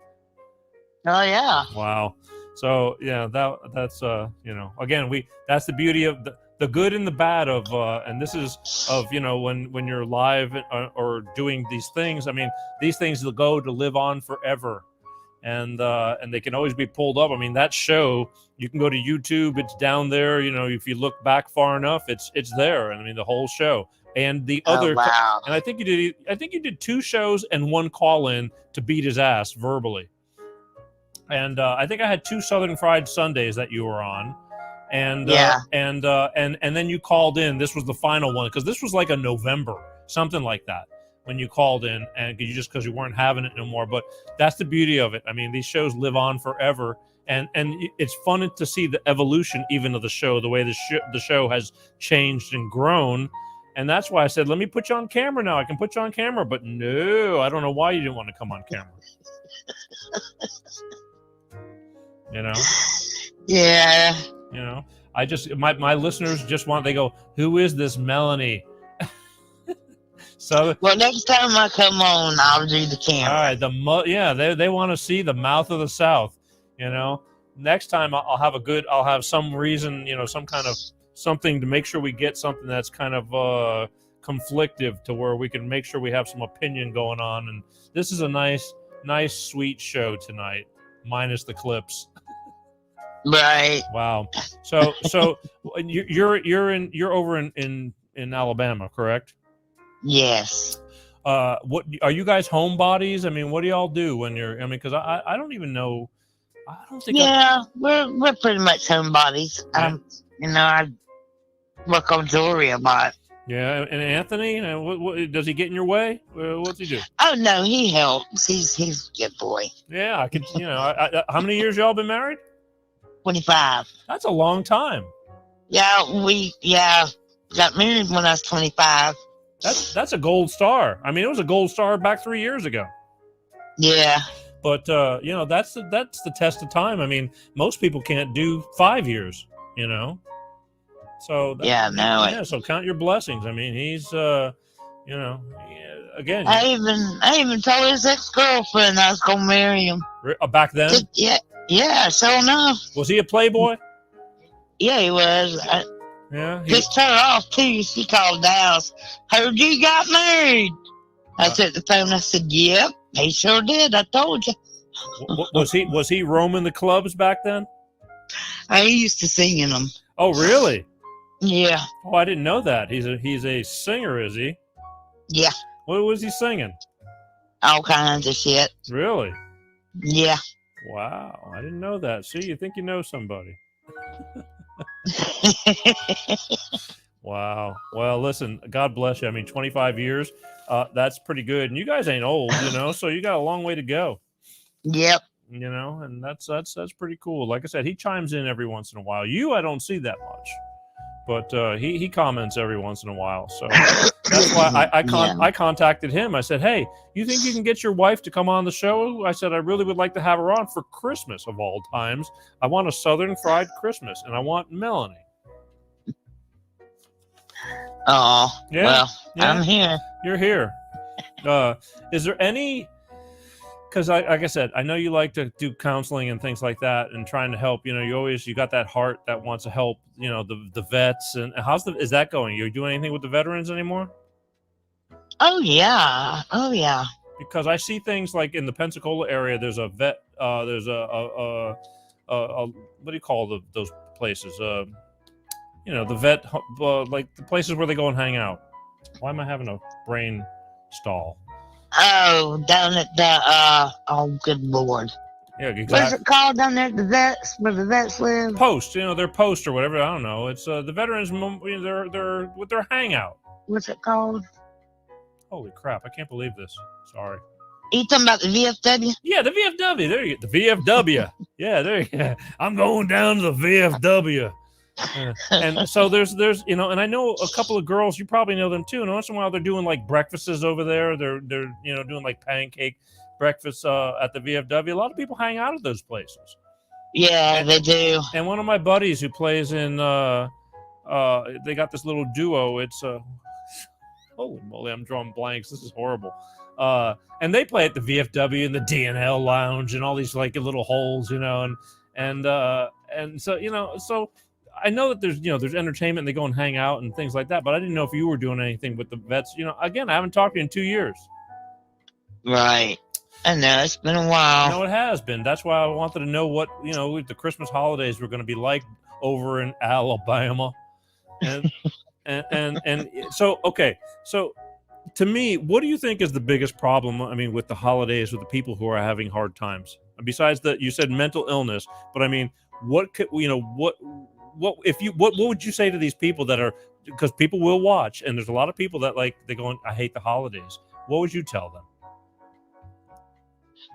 Oh yeah. Wow. So yeah, that's again, that's the beauty of the good and the bad of and this is of when you're live or doing these things. I mean, these things will go to live on forever, and they can always be pulled up. I mean, that show, you can go to YouTube, it's down there. If you look back far enough, it's there. I mean, the whole show. And the other, wow. And I think you did 2 shows and 1 call-in to beat his ass verbally. And I think I had 2 Southern Fried Sundays that you were on, and then you called in. This was the final one, because this was like a November, something like that, when you called in, and because you weren't having it no more. But that's the beauty of it. I mean, these shows live on forever, and it's fun to see the evolution even of the show, the way the show has changed and grown. And that's why I said, let me put you on camera now. I can put you on camera. But no, I don't know why you didn't want to come on camera. Yeah. my listeners just they go, who is this Melanie? So well, next time I come on, I'll do the camera. All right, they want to see the mouth of the South. You know, next time I'll have some reason, some kind of something to make sure we get something that's kind of conflictive to where we can make sure we have some opinion going on. And this is a nice, sweet show tonight, minus the clips. Right. Wow. So you're over in Alabama, correct? Yes. What are you guys homebodies? I mean, what do y'all do when you're? I mean, because I don't even know. I don't think. Yeah, we're pretty much homebodies. Yeah. I work on jewelry a lot. Yeah, and Anthony, what does he get in your way? What's he do? Oh no, he helps. He's a good boy. Yeah, I could. How many years y'all been married? 25. That's a long time. Yeah, we got married when I was 25. That's a gold star. I mean, it was a gold star back 3 years ago. Yeah. But that's the test of time. I mean, most people can't do 5 years. So so count your blessings. I mean, he's again. I even told his ex-girlfriend I was gonna marry him. Back then. Yeah. Sure enough. Was he a playboy? Yeah, he was. Yeah. Pissed her off too. She called the house. Heard you got married. I took the phone. I said, "Yep, he sure did. I told you." Was he roaming the clubs back then? I used to sing in them. Oh, really? Yeah. Oh, I didn't know that. He's a singer, is he? Yeah. What was he singing? All kinds of shit. Really? Yeah. Wow, I didn't know that. See, you think you know somebody. Wow. Well, listen, God bless you. I mean, 25 years, that's pretty good. And you guys ain't old, so you got a long way to go. Yep. And that's pretty cool. Like I said, he chimes in every once in a while. I don't see that much. But he comments every once in a while. So that's why I contacted him. I said, hey, you think you can get your wife to come on the show? I said, I really would like to have her on for Christmas of all times. I want a Southern fried Christmas, and I want Melanie. Oh, yeah, well, yeah. I'm here. You're here. Is there any... Because like I said, I know you like to do counseling and things like that, and trying to help. You got that heart that wants to help. The vets. And is that going? You doing anything with the veterans anymore? Oh yeah. Because I see things like in the Pensacola area. There's a vet. There's a what do you call those places? The vet, like the places where they go and hang out. Why am I having a brain stall? Oh, down at the oh, good Lord. Yeah, exactly. What's it called down there? The vets, where the vets live? Post, their post or whatever. I don't know. It's the veterans. They're with their hangout. What's it called? Holy crap! I can't believe this. Sorry. Are you talking about the VFW? Yeah, the VFW. There you go. The VFW. Yeah, there you go. I'm going down to the VFW. And so there's and I know a couple of girls, you probably know them too, and once in a while they're doing like breakfasts over there. They're doing like pancake breakfasts at the VFW. A lot of people hang out at those places. Yeah, they do. And one of my buddies who plays in they got this little duo. It's holy moly, I'm drawing blanks. This is horrible. And they play at the VFW and the DNL lounge and all these like little holes, and so so I know that there's entertainment and they go and hang out and things like that, but I didn't know if you were doing anything with the vets. Again, I haven't talked to you in 2 years. Right. I know, it's been a while. No, it has been. That's why I wanted to know what, the Christmas holidays were going to be like over in Alabama. And and so, okay. So to me, what do you think is the biggest problem, with the holidays, with the people who are having hard times? Besides that, you said mental illness, but what could, what would you say to these people that are, because people will watch, and there's a lot of people that they go, I hate the holidays. What would you tell them?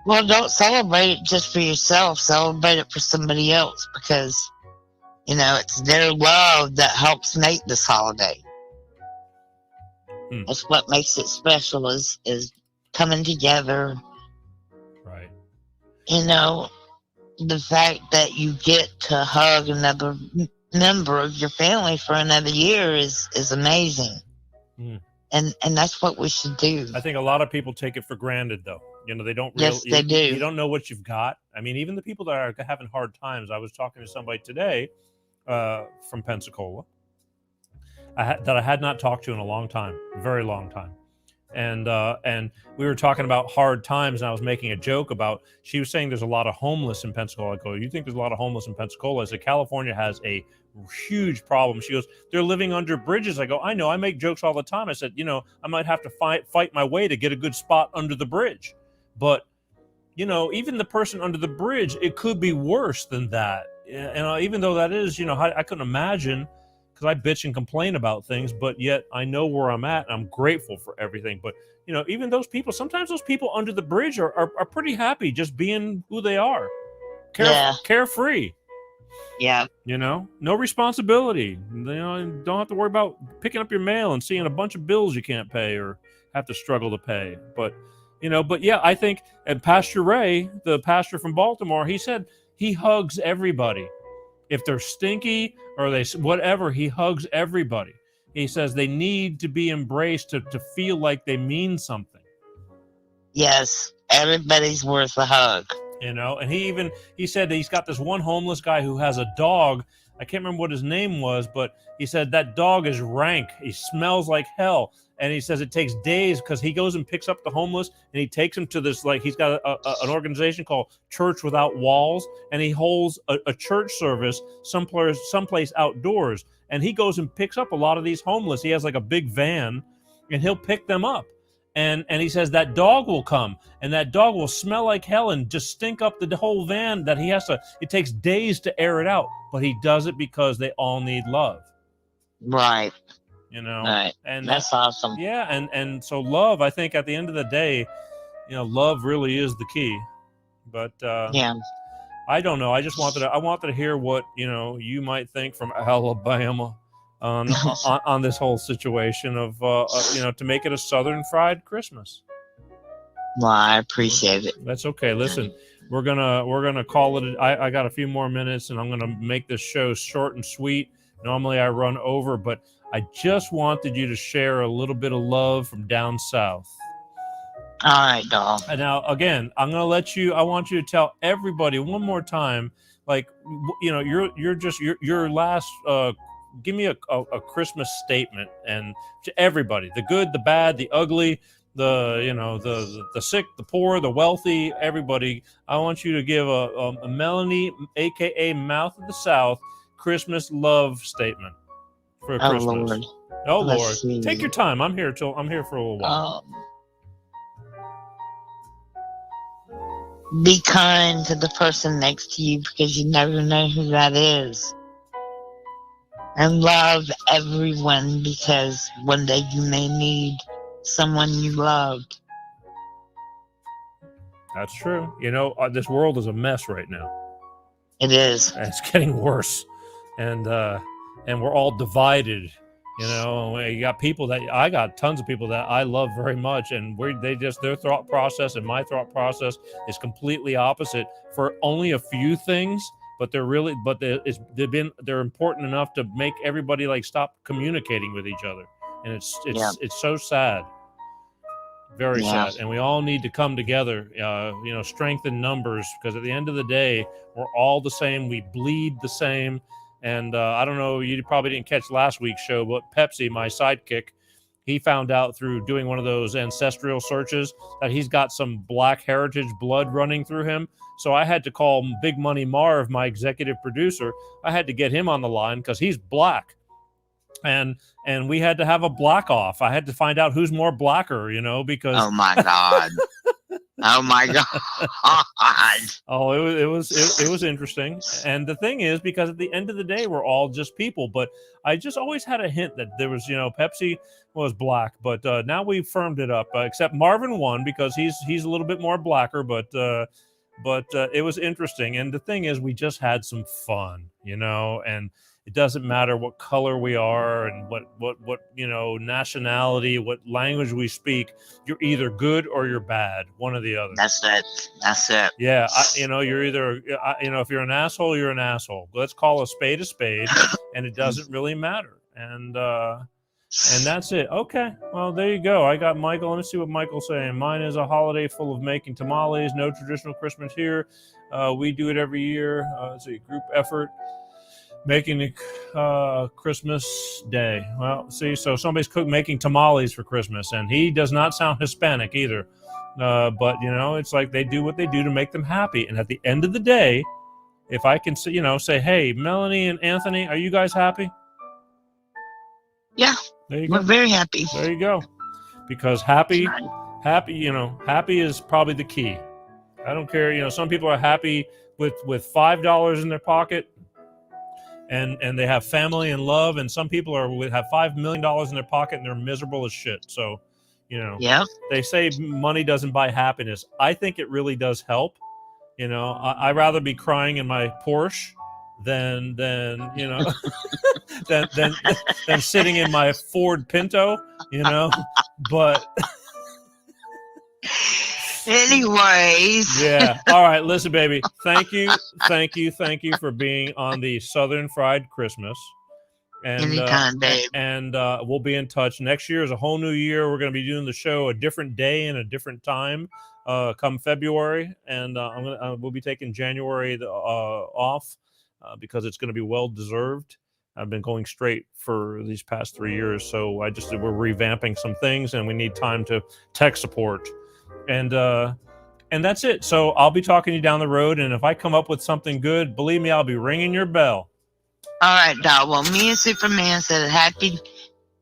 Well, don't celebrate it just for yourself. Celebrate it for somebody else, because, it's their love that helps make this holiday. That's what makes it special is coming together. Right. The fact that you get to hug another member of your family for another year is amazing. Mm. And that's what we should do. I think a lot of people take it for granted, though. They don't Yes, they do. You don't know what you've got. I mean, even the people that are having hard times. I was talking to somebody today from Pensacola that I had not talked to in a long time, very long time. And we were talking about hard times, and I was making a joke about, she was saying there's a lot of homeless in Pensacola. I go, you think there's a lot of homeless in Pensacola? I said, California has a huge problem. She goes, they're living under bridges. I go, I know, I make jokes all the time. I said, I might have to fight my way to get a good spot under the bridge. But, even the person under the bridge, it could be worse than that. And even though that is, I couldn't imagine, because I bitch and complain about things, but yet I know where I'm at, and I'm grateful for everything. But, even those people, sometimes those people under the bridge are pretty happy just being who they are. Carefree. Yeah. No responsibility. Don't have to worry about picking up your mail and seeing a bunch of bills you can't pay or have to struggle to pay. But yeah, I think, and Pastor Ray, the pastor from Baltimore, he said he hugs everybody. If they're stinky or whatever, he hugs everybody. He says they need to be embraced to feel like they mean something. Yes, everybody's worth a hug. And he said that he's got this one homeless guy who has a dog. I can't remember what his name was, but he said that dog is rank. He smells like hell. And he says it takes days, because he goes and picks up the homeless and he takes them to this, he's got an organization called Church Without Walls, and he holds a church service someplace outdoors. And he goes and picks up a lot of these homeless. He has a big van, and he'll pick them up. And he says that dog will come, and that dog will smell like hell and just stink up the whole van, that it takes days to air it out, but he does it because they all need love. Right. Right. And that's awesome. Yeah. And so love, I think at the end of the day, love really is the key. But yeah, I don't know. I just wanted to hear what, you might think from Alabama on this whole situation of, to make it a Southern fried Christmas. Well, I appreciate it. That's okay. Listen, we're gonna call it. I got a few more minutes, and I'm gonna make this show short and sweet. Normally I run over, but I just wanted you to share a little bit of love from down south. All right, doll. And now, again, I want you to tell everybody one more time, your last. Give me a Christmas statement, and to everybody, the good, the bad, the ugly, the sick, the poor, the wealthy, everybody. I want you to give a Melanie, aka Mouth of the South, Christmas love statement for Christmas. Lord. Oh Lord, take your time. I'm here for a little while. Be kind to the person next to you, because you never know who that is. And love everyone, because one day you may need someone you loved. That's true. This world is a mess right now. It is. And it's getting worse. And we're all divided. You got people I got tons of people that I love very much, and their thought process and my thought process is completely opposite for only a few things. But they're important enough to make everybody stop communicating with each other, and it's so sad, very sad. And we all need to come together, strength in numbers, because at the end of the day, we're all the same. We bleed the same. And I don't know, you probably didn't catch last week's show, but Pepsi, my sidekick, he found out through doing one of those ancestral searches that he's got some Black heritage blood running through him. So I had to call Big Money Marv, my executive producer. I had to get him on the line because he's Black. And we had to have a Black off. I had to find out who's more Blacker, because... Oh, my God. Oh, my God. Oh, it was interesting. And the thing is, because at the end of the day, we're all just people. But I just always had a hint that there was, Pepsi was Black. But now we've firmed it up, except Marvin won because he's a little bit more Blacker. But it was interesting. And the thing is, we just had some fun, and It doesn't matter what color we are and what nationality, what language we speak. You're either good or you're bad, one or the other. That's it. Yeah, you're either if you're an asshole, you're an asshole. Let's call a spade, and it doesn't really matter. And that's it. Okay, well, there you go. I got Michael. Let me see what Michael's saying. Mine is a holiday full of making tamales. No traditional Christmas here. We do it every year. It's a group effort. Making Christmas Day. Well, see, so somebody's making tamales for Christmas, and he does not sound Hispanic either. But it's like they do what they do to make them happy. And at the end of the day, if I can say, hey, Melanie and Anthony, are you guys happy? Yeah, there you go. We're very happy. There you go. Because happy is probably the key. I don't care. Some people are happy with $5 in their pocket. And they have family and love, and some people have $5 million in their pocket and they're miserable as shit. So, they say money doesn't buy happiness. I think it really does help. I'd rather be crying in my Porsche than than sitting in my Ford Pinto. But. Anyways. Yeah. All right. Listen, baby. Thank you for being on the Southern Fried Christmas. And, anytime, babe. And we'll be in touch. Next year is a whole new year. We're going to be doing the show a different day and a different time come February. And we'll be taking January off because it's going to be well deserved. I've been going straight for these past 3 years. So we're revamping some things, and we need time to tech support. And that's it. So I'll be talking to you down the road, and if I come up with something good, believe me, I'll be ringing your bell. All right, dog. Well, me and Superman said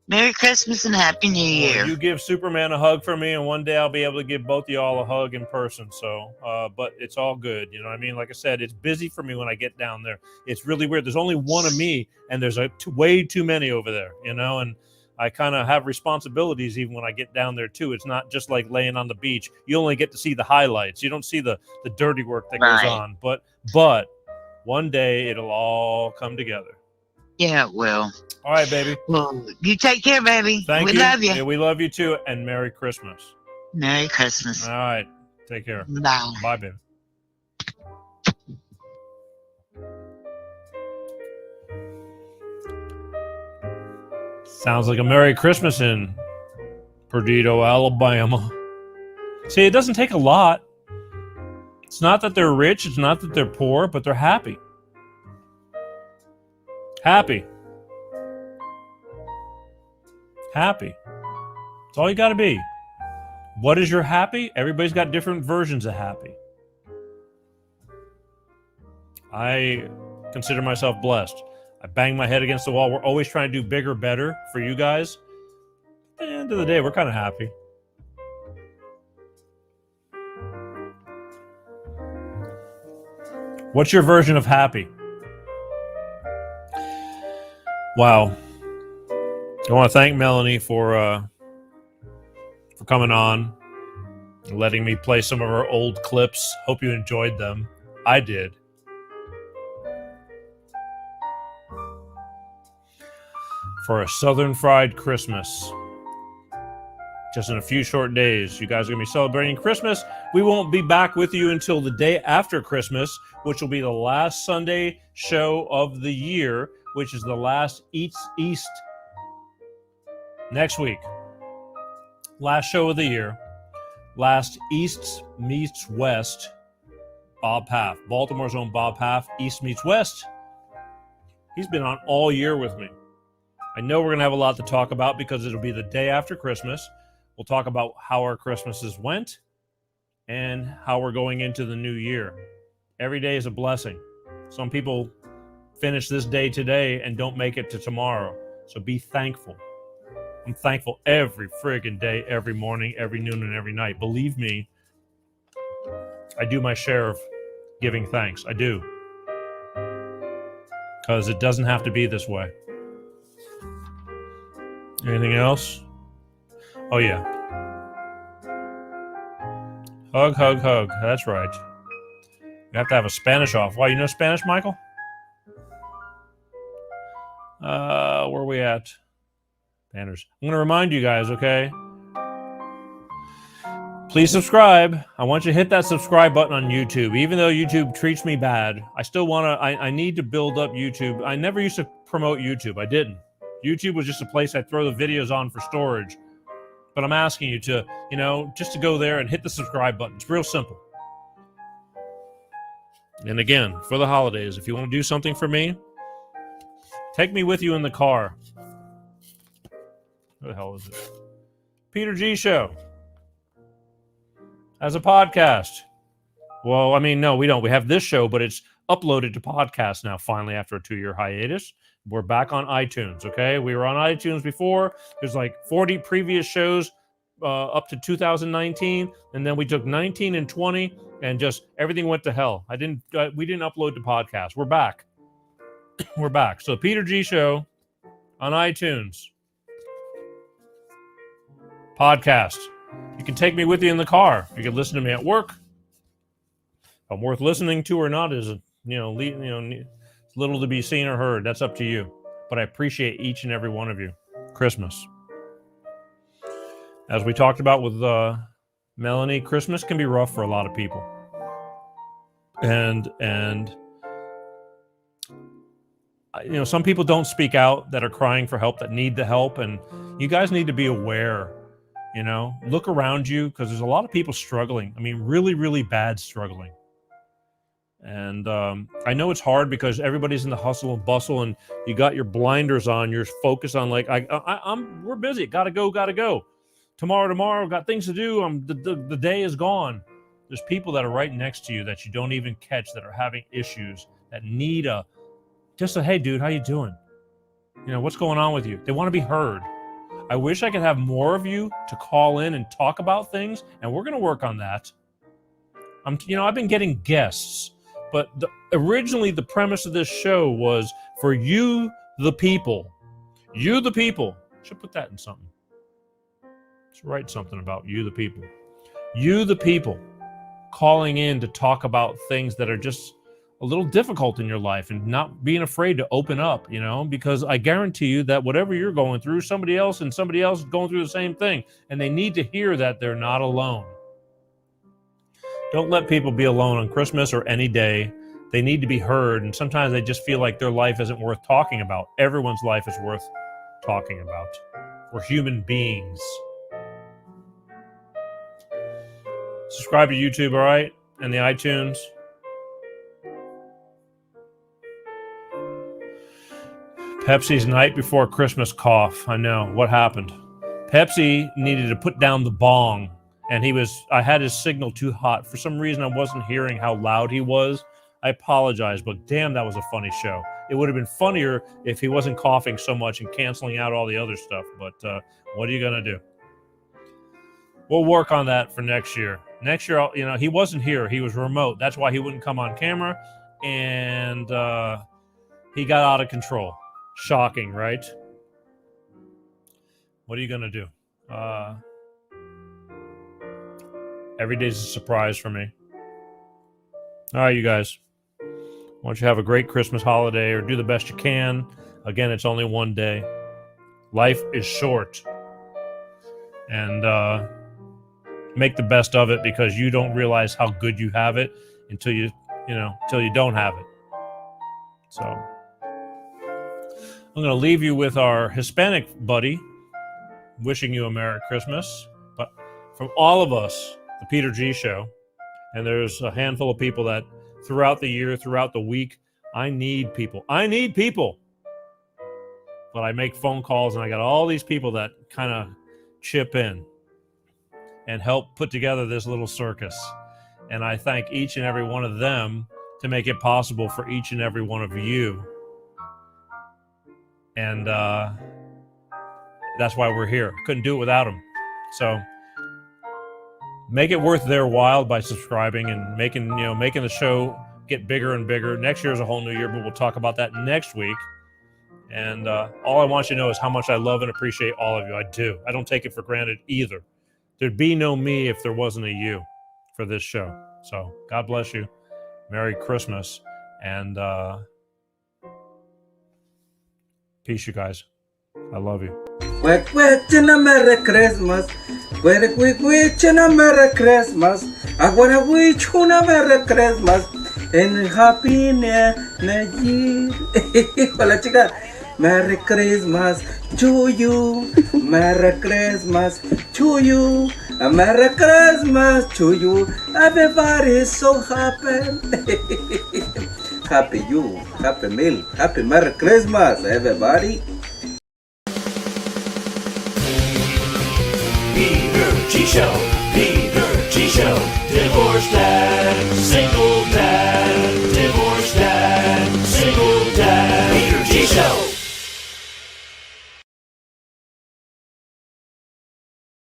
Merry Christmas and Happy New Year. Well, you give Superman a hug for me, and one day I'll be able to give both of y'all a hug in person. So, but it's all good. You know what I mean? Like I said, it's busy for me when I get down there. It's really weird. There's only one of me, and there's way too many over there, and I kind of have responsibilities even when I get down there too. It's not just like laying on the beach. You only get to see the highlights. You don't see the dirty work that goes on. But one day it'll all come together. Yeah, it will. All right, baby. Well, you take care, baby. Thank you. We love you. Yeah, we love you too. And Merry Christmas. Merry Christmas. All right. Take care. Bye. Bye, baby. Sounds like a Merry Christmas in Perdido, Alabama. See, it doesn't take a lot. It's not that they're rich. It's not that they're poor, but they're happy. Happy. Happy. That's all you got to be. What is your happy? Everybody's got different versions of happy. I consider myself blessed. I bang my head against the wall. We're always trying to do bigger, better for you guys. At the end of the day, we're kind of happy. What's your version of happy? Wow. I want to thank Melanie for coming on, letting me play some of her old clips. Hope you enjoyed them. I did. For a Southern Fried Christmas. Just in a few short days, you guys are going to be celebrating Christmas. We won't be back with you until the day after Christmas, which will be the last Sunday show of the year, which is the last East next week. Last show of the year. Last East meets West. Bob Paff. Baltimore's own Bob Paff. East meets West. He's been on all year with me. I know we're going to have a lot to talk about because it'll be the day after Christmas. We'll talk about how our Christmases went and how we're going into the new year. Every day is a blessing. Some people finish this day today and don't make it to tomorrow. So be thankful. I'm thankful every friggin' day, every morning, every noon, and every night. Believe me, I do my share of giving thanks. I do. Because it doesn't have to be this way. Anything else? Oh, yeah. Hug, hug, hug. That's right. You have to have a Spanish off. Why, you know Spanish, Michael? Where are we at? Banners. I'm going to remind you guys, okay? Please subscribe. I want you to hit that subscribe button on YouTube. Even though YouTube treats me bad, I still want to, I need to build up YouTube. I never used to promote YouTube. I didn't. YouTube was just a place I'd throw the videos on for storage. But I'm asking you to, just to go there and hit the subscribe button. It's real simple. And again, for the holidays, if you want to do something for me, take me with you in the car. Who the hell is it? Peter G. Show. As a podcast. Well, I mean, no, we don't. We have this show, but it's uploaded to podcast now, finally, after a 2-year hiatus. We're back on iTunes, okay? We were on iTunes before. There's like 40 previous shows up to 2019, and then we took 19 and 20, and just everything went to hell. We didn't upload to podcast. We're back. We're back. So Peter G. Show on iTunes. Podcast. You can take me with you in the car. You can listen to me at work. If I'm worth listening to or not is, little to be seen or heard. That's up to you. But I appreciate each and every one of you. Christmas. As we talked about with Melanie, Christmas can be rough for a lot of people. And some people don't speak out that are crying for help, that need the help. And you guys need to be aware. Look around you, because there's a lot of people struggling. I mean, really, really bad struggling. And I know it's hard because everybody's in the hustle and bustle, and you got your blinders on. You're focused on we're busy. Gotta go. Tomorrow, got things to do. The day is gone. There's people that are right next to you that you don't even catch, that are having issues, that need just a, hey, dude, how you doing? What's going on with you? They want to be heard. I wish I could have more of you to call in and talk about things, and we're going to work on that. I've been getting guests, but originally the premise of this show was for you, the people. You, the people. Should put that in something. Let's write something about you, the people. You, the people, calling in to talk about things that are just a little difficult in your life, and not being afraid to open up, because I guarantee you that whatever you're going through, somebody else is going through the same thing, and they need to hear that they're not alone. Don't let people be alone on Christmas or any day. They need to be heard, and sometimes they just feel like their life isn't worth talking about. Everyone's life is worth talking about. We're human beings. Subscribe to YouTube, all right? And the iTunes. Pepsi's night before Christmas cough. I know. What happened? Pepsi needed to put down the bong, and I had his signal too hot. For some reason, I wasn't hearing how loud he was. I apologize, but damn, that was a funny show. It would have been funnier if he wasn't coughing so much and canceling out all the other stuff, but what are you going to do? We'll work on that for next year. Next year, he wasn't here. He was remote. That's why he wouldn't come on camera, and he got out of control. Shocking, right? What are you going to do? Every day's a surprise for me. All right, you guys. Why don't you have a great Christmas holiday, or do the best you can. Again, it's only one day. Life is short. And make the best of it, because you don't realize how good you have it until you don't have it. So I'm going to leave you with our Hispanic buddy wishing you a Merry Christmas. But from all of us, the Peter G. Show, and there's a handful of people that throughout the year, throughout the week, I need people. But I make phone calls, and I got all these people that kind of chip in and help put together this little circus. And I thank each and every one of them to make it possible for each and every one of you. And that's why we're here. Couldn't do it without them. So make it worth their while by subscribing and making the show get bigger and bigger. Next year is a whole new year, but we'll talk about that next week. And all I want you to know is how much I love and appreciate all of you. I do. I don't take it for granted either. There'd be no me if there wasn't a you for this show. So God bless you. Merry Christmas. And Peace, you guys. I love you. Wishing a Merry Christmas. Wishing a Merry Christmas. I wanna wish you a Merry Christmas and Happy New Year. Hola, chica. Merry Christmas to you. Merry Christmas to you. A Merry Christmas to you. Everybody is so happy. Happy you. Happy meal. Happy Merry Christmas, everybody. Peter G Show, Peter G Show, divorced dad, single